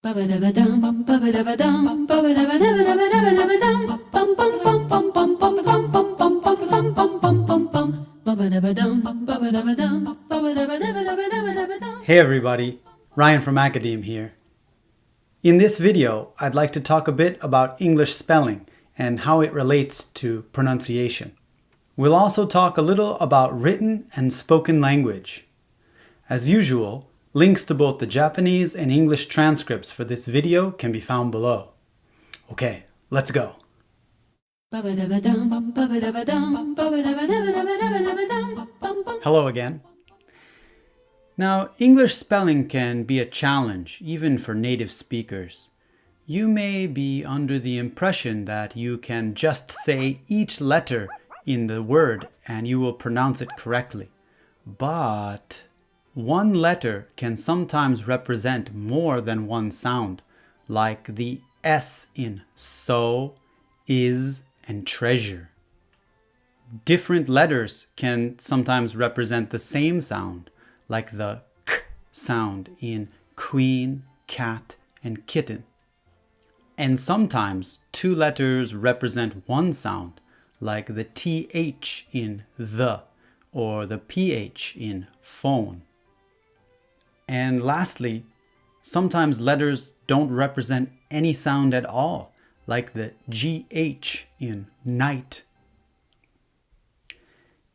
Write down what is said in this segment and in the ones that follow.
Hey everybody, Ryan from Academe here. In this video, I'd like to talk a bit about English spelling and how it relates to pronunciation. We'll also talk a little about written and spoken language. As usual, links to both the Japanese and English transcripts for this video can be found below. Okay, let's go. Hello again. Now, English spelling can be a challenge, even for native speakers. You may be under the impression that you can just say each letter in the word and you will pronounce it correctly. But one letter can sometimes represent more than one sound, like the S in so, is, and treasure. Different letters can sometimes represent the same sound, like the k sound in queen, cat, and kitten. And sometimes two letters represent one sound, like the th in the or the ph in phone. And lastly, sometimes letters don't represent any sound at all, like the gh in night.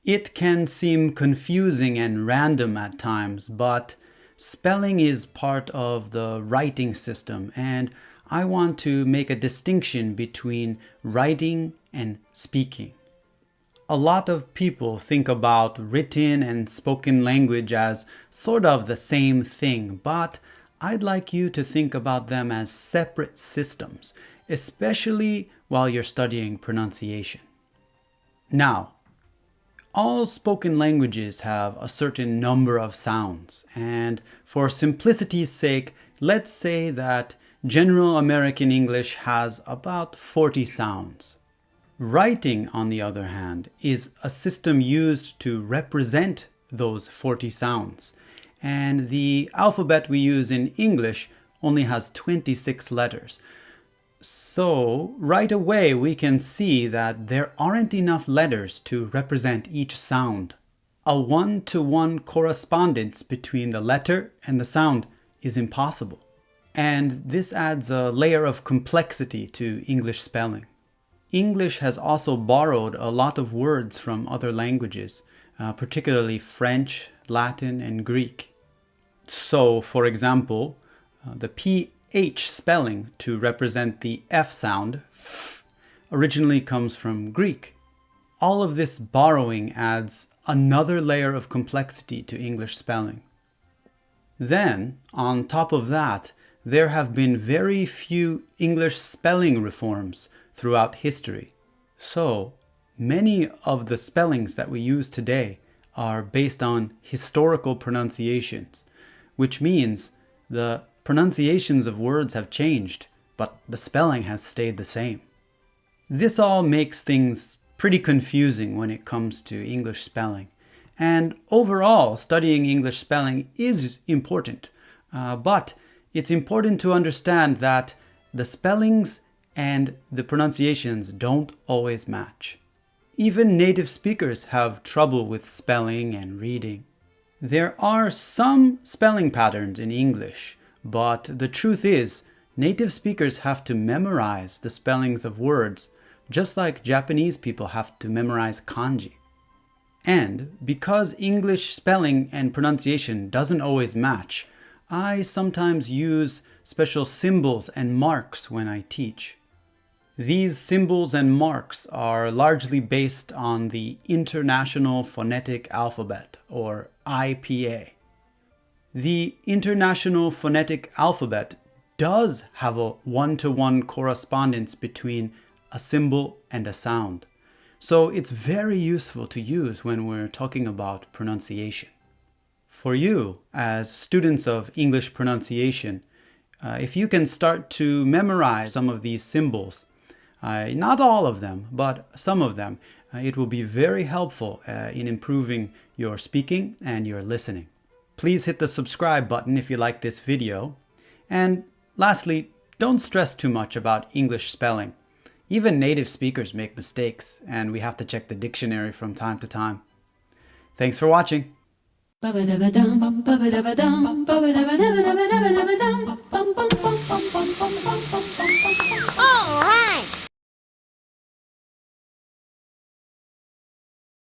It can seem confusing and random at times, but spelling is part of the writing system, and I want to make a distinction between writing and speaking. A lot of people think about written and spoken language as sort of the same thing, but I'd like you to think about them as separate systems, especially while you're studying pronunciation. Now, all spoken languages have a certain number of sounds, and for simplicity's sake, let's say that General American English has about 40 sounds. Writing, on the other hand, is a system used to represent those 40 sounds, and the alphabet we use in English only has 26 letters. So, right away we can see that there aren't enough letters to represent each sound. A one-to-one correspondence between the letter and the sound is impossible. And this adds a layer of complexity to English spelling. English has also borrowed a lot of words from other languages, particularly French, Latin, and Greek. So, for example, the PH spelling to represent the F sound, f, originally comes from Greek. All of this borrowing adds another layer of complexity to English spelling. Then, on top of that, there have been very few English spelling reforms throughout history. So, many of the spellings that we use today are based on historical pronunciations, which means the pronunciations of words have changed, but the spelling has stayed the same. This all makes things pretty confusing when it comes to English spelling. And overall, studying English spelling is important, but it's important to understand that the spellings and the pronunciations don't always match. Even native speakers have trouble with spelling and reading. There are some spelling patterns in English, but the truth is, native speakers have to memorize the spellings of words, just like Japanese people have to memorize kanji. And because English spelling and pronunciation doesn't always match, I sometimes use special symbols and marks when I teach. These symbols and marks are largely based on the International Phonetic Alphabet, or IPA. The International Phonetic Alphabet does have a one-to-one correspondence between a symbol and a sound. So it's very useful to use when we're talking about pronunciation. For you, as students of English pronunciation, if you can start to memorize some of these symbols, not all of them, but some of them, it will be very helpful in improving your speaking and your listening. Please hit the subscribe button if you like this video, and Lastly, don't stress too much about English spelling. Even native speakers make mistakes, and we have to check the dictionary from time to time. Thanks for watching.